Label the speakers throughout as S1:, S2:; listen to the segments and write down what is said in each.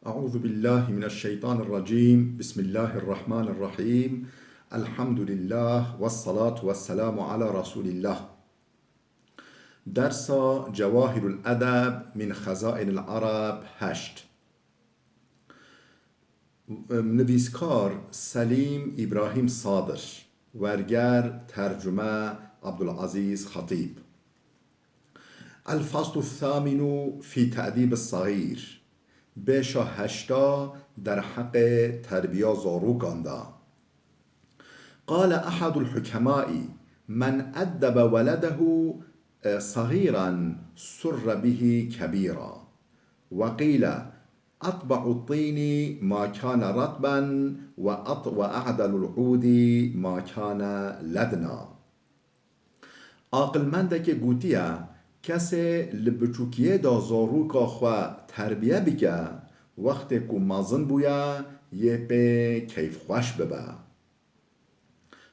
S1: أعوذ بالله من الشيطان الرجيم. بسم الله الرحمن الرحيم. الحمد لله والصلاة والسلام على رسول الله. درس جواهر الأدب من خزائن العرب 8. نویسکار سلیم ابراهیم صادر، ورگر ترجمه عبدالعزیز خطیب. الفصل الثامن في تأديب الصغير، بشا 8 در حق تربیه زاروکان دا. قال أحد الحكماء من أدب ولده صغيرا سر به كبيرا، وقيل أطبع الطين ما كان رطبا وأعدل العود ما كان لدنا. عاقلمنده که گوتیه کسی لبچوکیه دا زاروکا خواه تربیه بکه وقتی که مازن بویا یه به کیف خوش ببه.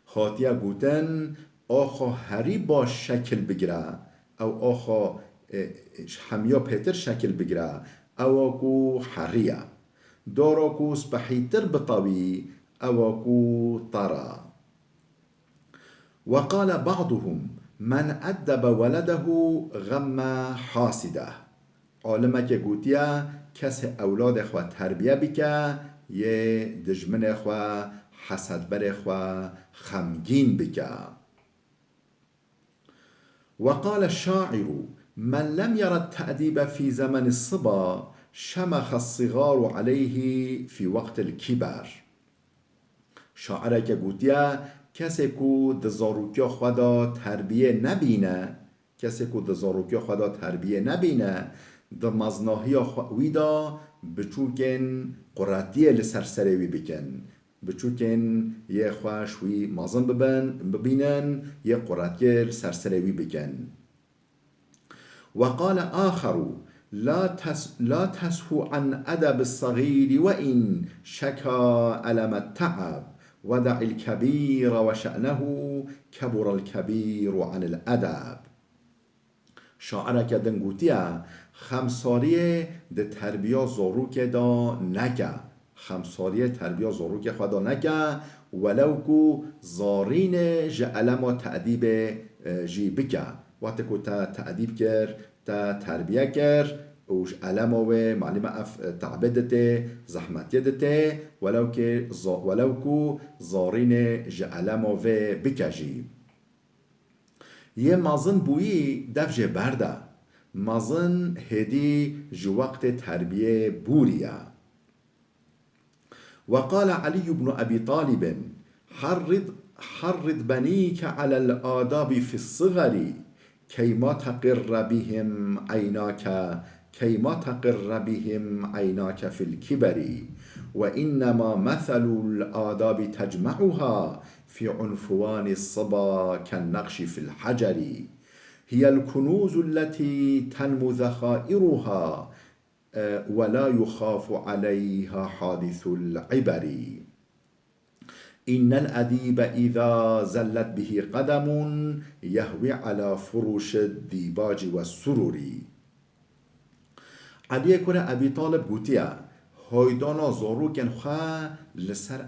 S1: خاطیه گوتن آخا هری با شکل بگیره او آخا همیا پیتر شکل بگیره او اکو حریه دارا کو سپحیتر بطوی او اکو طرا. وقال بعضهم من أدب ولده غم حاسده. عالمه که گوتیه کس اولاد خواه تربیه بکه یه دجمن خواه حسدبر خواه خمگین بکه. وقال الشاعر من لم ير التأديب في زمن الصبا شمخ الصغار عليه في وقت الكبر. شاعره که گوتیه کسی که دزاروکیا خدا تربیه نبینه د مزناهی خوی دا بچوکن قراتیه لسرسروی بکن بچوکن یه خوشوی مازن ببینن یه قراتیه لسرسروی بکن. وقال آخر لا تسهو عن أدب الصغير وإن شكا ألم التعب ودع الكبير وشأنه كبر الكبير عن الأدب. شاعره که دنگوتیه خمساریه ده تربیه زاروک دا نکه خمساریه تربیه زاروک خدا نکه ولو کو زارین جعلما تعدیب جی بکه وقتی که تا تعدیب کر تا تربیه کر اوش علمه و معلمه تعبدته زحمتیدته ولو کو زارین جعلما و بکجی. یه مازن بویی دفجه برده مازن هدی جو وقت تربیه بوريه. وقال علي بن أبي طالب حرض بنيك على الآداب في الصغر كيما تقر بهم عيناك في الكبر، وإنما مثل الآداب تجمعها في عنفوان الصبا كالنقش في الحجر، هي الكنوز التي تنمو ذخائرها ولا يخاف عليها حادث العبر. إن الأديب إذا زلت به قدم يهوي على فروش الديباج والسرور. علی کنه ابی طالب گوتیه هایدانا زاروکن خواه لسر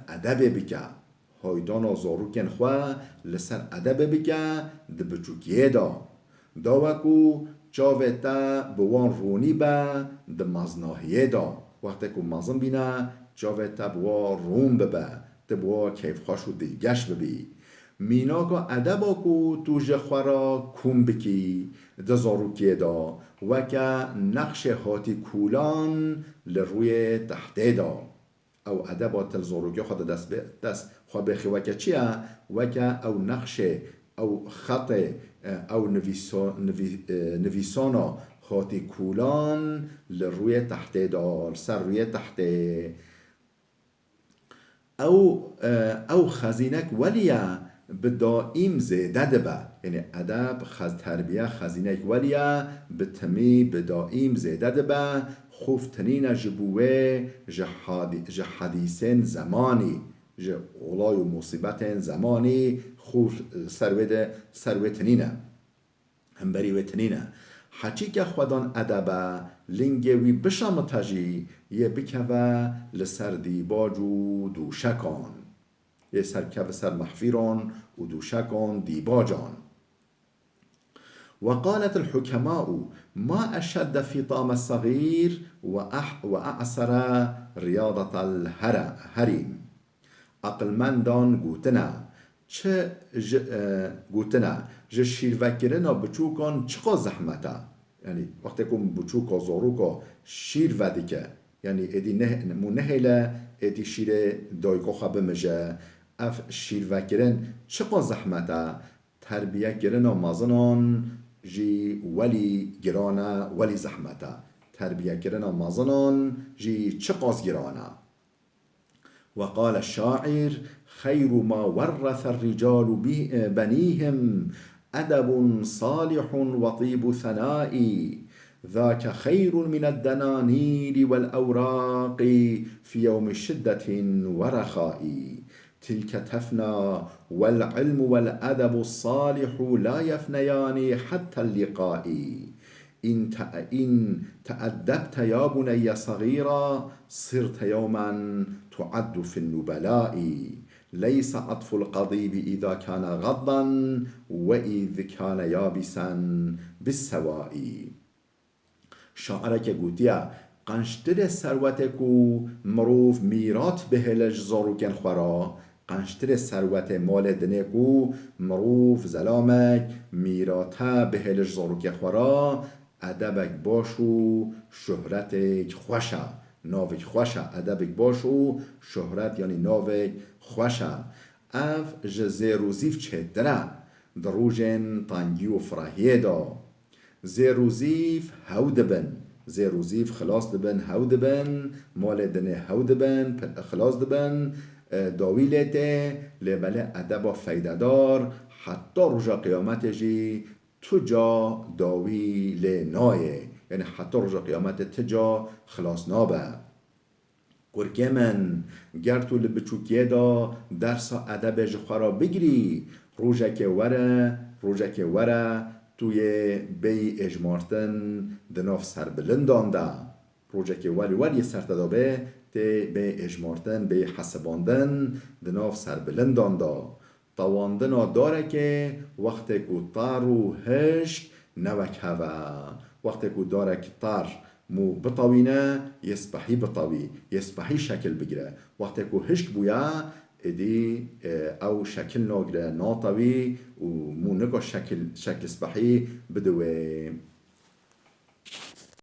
S1: ادب بکه ده بچوکیه داوکو جاوتا بوان رونی با ده مزناهیه دا وقتی که مزن بینه جاوتا بوان رون ببه ده بوان کیف خوش و دلگش ببی مینا که ادبا که تو جخورا کم بکی ده زاروکیه دا وکه نقش هاتی کولان لروی تحته دا او ادبا تل زاروکیه خود دست خواه بخی وکه چیه وکه او نقش او خط او نویسانا هاتی کولان لروی تحته دار سر روی تحته او خزینک ولیه بدائم زیده دبه. یعنی ادب تربیه خزینک ولیه بتمی بدائم زیده دبه خوفتنین جبوه جحدیثین زمانی غلای و مصیبت زمانی خوف سروتنینه همبری وتنینه حچی که خودان ادبه لنگوی بشامتاجی یه بکوه لسر دیباج و دوشکان یه سرکوه سر محفیران و دوشکان دیباجان. وقالت الحكماء ما أشد فطام الصغير وأعسر رياضة الهرم. عقلمندان گوتنا چه شیروکرنا بچوکان چقا زحمتا، یعنی وقتی که بچوکا زاروکا شیر ودی که یعنی ادی نهیله ادی شیر دایکو خبه مجه اف شیروکرن چقا زحمتا تربیه گرنا مازنان جی ولی گرانا ولی زحمتا تربیه گرنا مازنان جی چقاز گرانا. وقال الشاعر خير ما ورث الرجال بنيهم أدب صالح وطيب ثناء ذاك خير من الدنانير والأوراق في يوم شدة ورخاء. تلك تفنى والعلم والأدب الصالح لا يفنيان حتى اللقاء. إن تأدبت يا بني صغيرا صرت يوما تعد في النبلاء. ليس عطف القضيب إذا كان غضا وإذ كان يابسا بالسواء. شاعره که گوتیا قنشتر ثروت کو مروف میرات بهلج زاروکن خورا قنشتر ثروت مال دنه کو مروف زلامک میراتا بهلج زاروکن خورا ادبک باشو شهرتک خوشا ناوک خوشا ادبک باشو شهرت یعنی ناوک خوشا. اف جزیروزیف چهتره دروجن تانگی و فراهیه دا زیروزیف هود بن زیروزیف خلاص دبن هود بن مال دنه هود بن خلاص دبن داویلته لبله ادب فیده دار حتی رجا قیامت جی تجا داویل نایه یعنی حتی رجا قیامت تجا خلاص نابه. قرکه من گر تو لبچوکیه دا درسا ادب جخورا بگیری روژه که وره توی بی اجمارتن دناف سر بلندان دا روژه که ولی سرتدا به اجمارتن به حسباندن دناف سر بلندان دا طواندنا داره که وقت که طار و هشک نوک هوا وقت که داره که طار مو بطاوینه یسبحی بطاوی یسبحی شکل بگیره وقت که هشک بویا ادی او شکل ناگره ناطوی و مو نگاه شکل سبحی بدوه.